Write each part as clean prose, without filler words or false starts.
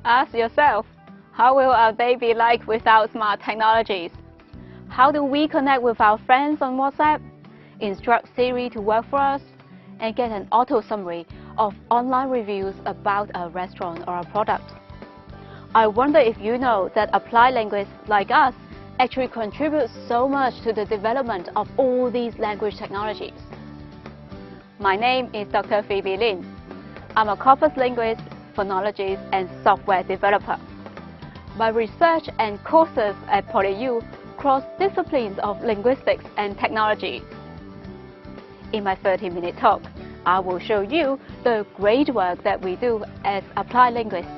Ask yourself, how will our day be like without smart technologies? How do we connect with our friends on WhatsApp, instruct Siri to work for us, and get an auto summary of online reviews about a restaurant or a product? I wonder if you know that applied linguists like us actually contribute so much to the development of all these language technologies. My name is Dr. Phoebe Lin. I'm a corpus linguist, phonologist, and software developer. My research and courses at PolyU cross disciplines of linguistics and technology. In my 30-minute talk, I will show you the great work that we do as applied linguists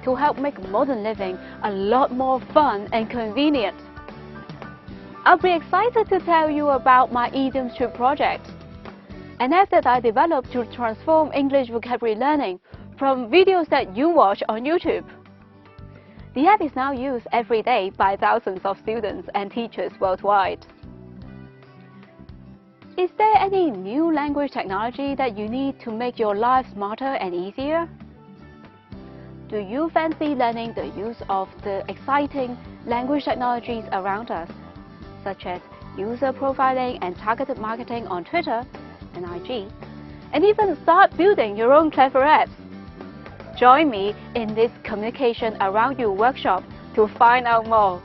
to help make modern living a lot more fun and convenient. I'll be excited to tell you about my Idiom Street project, an app that I developed to transform English vocabulary learning from videos that you watch on YouTube. The app is now used every day by thousands of students and teachers worldwide. Is there any new language technology that you need to make your life smarter and easier? Do you fancy learning the use of the exciting language technologies around us, such as user profiling and targeted marketing on Twitter and IG, and even start building your own clever apps? Join me in this Communication Around You workshop to find out more.